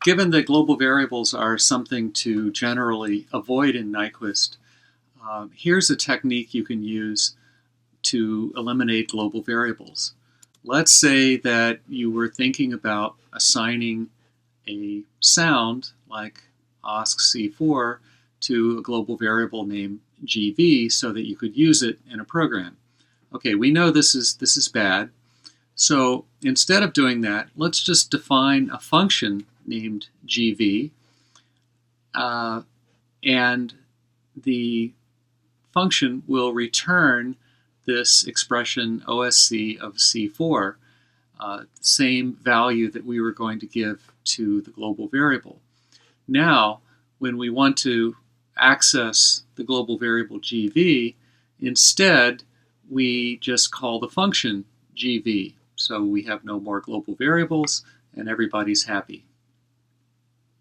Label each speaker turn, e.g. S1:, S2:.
S1: Given that global variables are something to generally avoid in Nyquist, here's a technique you can use to eliminate global variables. Let's say that you were thinking about assigning a sound like OSC4 to a global variable named GV so that you could use it in a program. Okay, we know this is bad. So instead of doing that, let's just define a function named GV, and the function will return this expression OSC of C4, same value that we were going to give to the global variable. Now, when we want to access the global variable GV, instead we just call the function GV. So we have no more global variables and everybody's happy.